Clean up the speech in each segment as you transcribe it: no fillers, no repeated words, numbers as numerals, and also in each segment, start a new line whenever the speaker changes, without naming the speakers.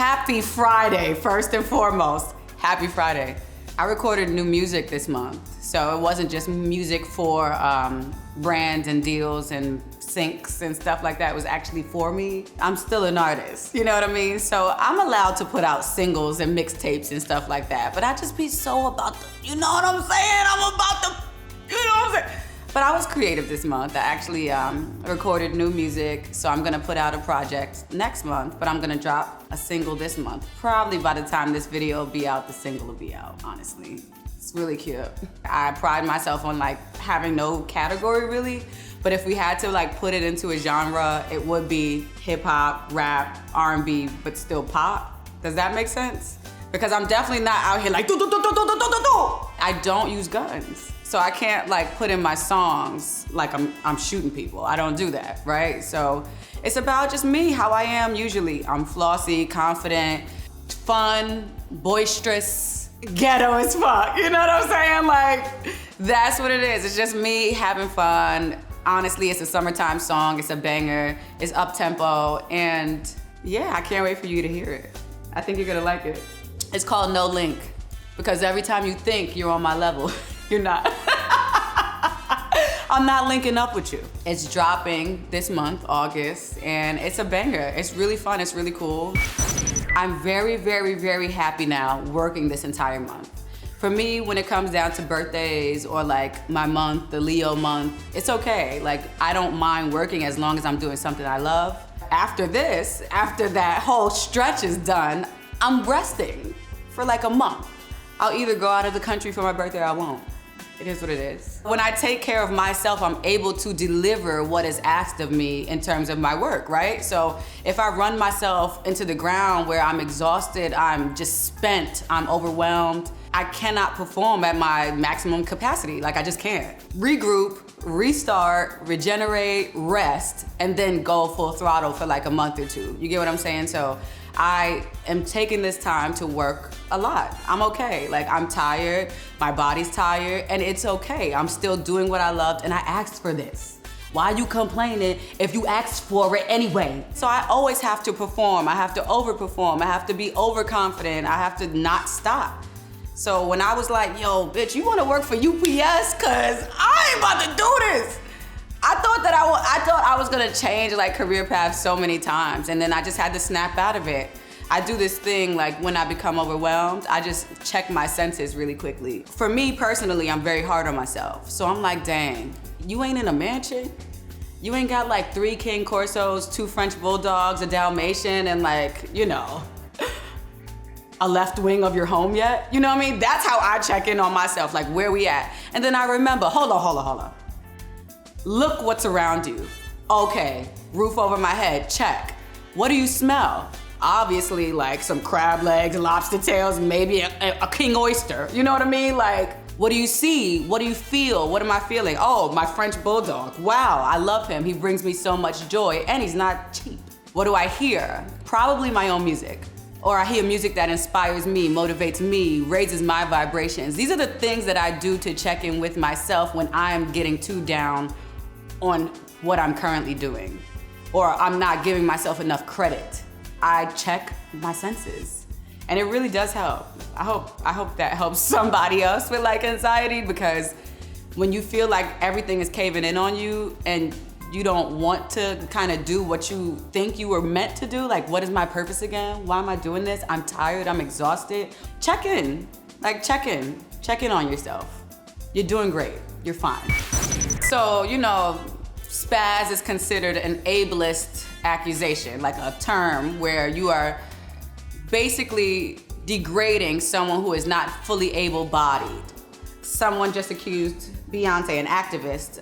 Happy Friday, first and foremost. Happy Friday. I recorded new music this month, so it wasn't just music for brands and deals and syncs and stuff like that. It was actually for me. I'm still an artist, you know what I mean? So I'm allowed to put out singles and mixtapes and stuff like that, but I just be so about the, you know what I'm saying? I'm about the, you know what I'm saying? But I was creative this month. I actually recorded new music, so I'm gonna put out a project next month, but I'm gonna drop a single this month. Probably by the time this video will be out, the single will be out, honestly. It's really cute. I pride myself on like having no category really, but if we had to like put it into a genre, it would be hip hop, rap, R&B, but still pop. Does that make sense? Because I'm definitely not out here like do. I don't use guns. So I can't like put in my songs like I'm shooting people. I don't do that, right? So it's about just me, how I am usually. I'm flossy, confident, fun, boisterous, ghetto as fuck. You know what I'm saying? Like, that's what it is. It's just me having fun. Honestly, it's a summertime song. It's a banger. It's up-tempo. And yeah, I can't wait for you to hear it. I think you're gonna like it. It's called No Link, because every time you think you're on my level, you're not. I'm not linking up with you. It's dropping this month, August, and it's a banger. It's really fun, it's really cool. I'm very, very, very happy now working this entire month. For me, when it comes down to birthdays or like my month, the Leo month, it's okay. Like, I don't mind working as long as I'm doing something I love. After this, after that whole stretch is done, I'm resting for like a month. I'll either go out of the country for my birthday or I won't. It is what it is. When I take care of myself, I'm able to deliver what is asked of me in terms of my work, right? So if I run myself into the ground where I'm exhausted, I'm just spent, I'm overwhelmed, I cannot perform at my maximum capacity. Like, I just can't. Regroup, restart, regenerate, rest, and then go full throttle for like a month or two. You get what I'm saying? So I am taking this time to work a lot. I'm okay. Like, I'm tired, my body's tired, and it's okay. I'm still doing what I loved, and I asked for this. Why are you complaining if you asked for it anyway? So I always have to perform. I have to overperform. I have to be overconfident. I have to not stop. So when I was like, yo, bitch, you wanna work for UPS? Cause I ain't about to do this. I thought I was gonna change like career paths so many times, and then I just had to snap out of it. I do this thing like when I become overwhelmed, I just check my senses really quickly. For me personally, I'm very hard on myself. So I'm like, dang, you ain't in a mansion? You ain't got like 3 King Corsos, 2 French Bulldogs, a Dalmatian, and like, you know, a left wing of your home yet? You know what I mean? That's how I check in on myself, like where we at. And then I remember, hold on. Look what's around you. Okay, roof over my head, check. What do you smell? Obviously like some crab legs, lobster tails, maybe a king oyster. You know what I mean? Like, what do you see? What do you feel? What am I feeling? Oh, my French Bulldog. Wow, I love him. He brings me so much joy, and he's not cheap. What do I hear? Probably my own music. Or I hear music that inspires me, motivates me, raises my vibrations. These are the things that I do to check in with myself when I'm getting too down on what I'm currently doing, or I'm not giving myself enough credit. I check my senses, and it really does help. I hope that helps somebody else with like anxiety, because when you feel like everything is caving in on you and you don't want to kind of do what you think you were meant to do, like, what is my purpose again? Why am I doing this? I'm tired, I'm exhausted. Check in on yourself. You're doing great, you're fine. So, you know, spaz is considered an ableist accusation, like a term where you are basically degrading someone who is not fully able-bodied. Someone just accused Beyonce, an activist,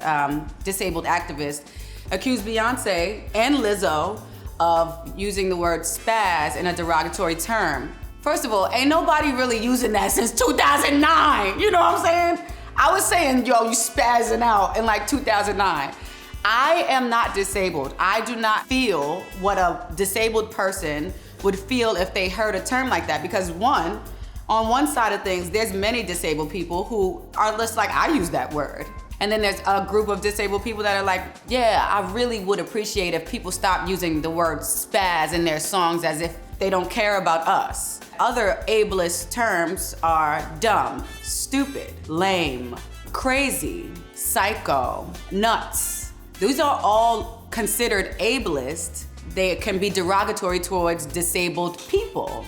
disabled activist, accused Beyonce and Lizzo of using the word spaz in a derogatory term. First of all, ain't nobody really using that since 2009, you know what I'm saying? I was saying, yo, you spazzing out in like 2009. I am not disabled. I do not feel what a disabled person would feel if they heard a term like that, because on one side of things, there's many disabled people who are just like, I use that word. And then there's a group of disabled people that are like, yeah, I really would appreciate if people stopped using the word spaz in their songs as if they don't care about us. Other ableist terms are dumb, stupid, lame, crazy, psycho, nuts. These are all considered ableist. They can be derogatory towards disabled people.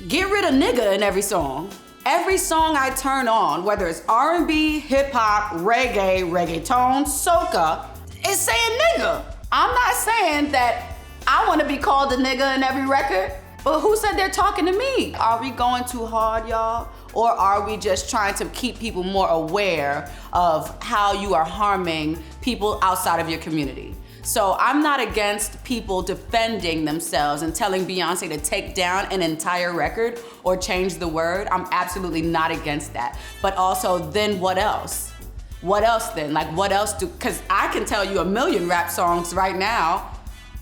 Get rid of nigga in every song. Every song I turn on, whether it's R&B, hip hop, reggae, reggaeton, soca, it's saying nigga. I'm not saying that I want to be called a nigga in every record, but who said they're talking to me? Are we going too hard, y'all? Or are we just trying to keep people more aware of how you are harming people outside of your community? So I'm not against people defending themselves and telling Beyonce to take down an entire record or change the word. I'm absolutely not against that. But also, then what else? What else then? Like, what else because I can tell you a million rap songs right now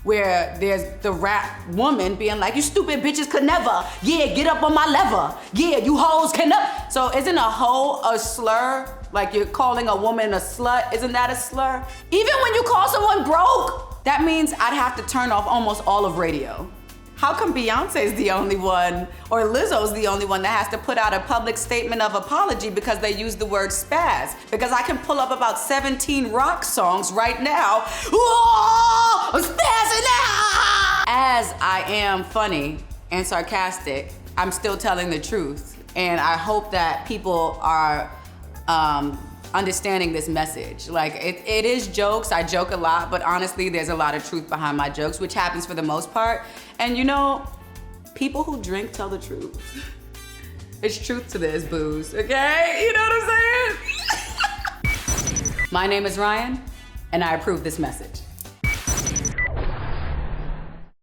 where there's the rap woman being like, you stupid bitches could never. Yeah, get up on my lever. Yeah, you hoes can up. So isn't a hoe a slur? Like you're calling a woman a slut, isn't that a slur? Even when you call someone broke, that means I'd have to turn off almost all of radio. How come Beyonce's the only one, or Lizzo's the only one that has to put out a public statement of apology because they use the word spaz? Because I can pull up about 17 rock songs right now. Whoa, I'm spazzing out! As I am funny and sarcastic, I'm still telling the truth. And I hope that people are understanding this message. Like it is jokes, I joke a lot, but honestly there's a lot of truth behind my jokes, which happens for the most part. And you know, people who drink tell the truth. It's truth to this, booze, okay? You know what I'm saying? My name is Ryan, and I approve this message.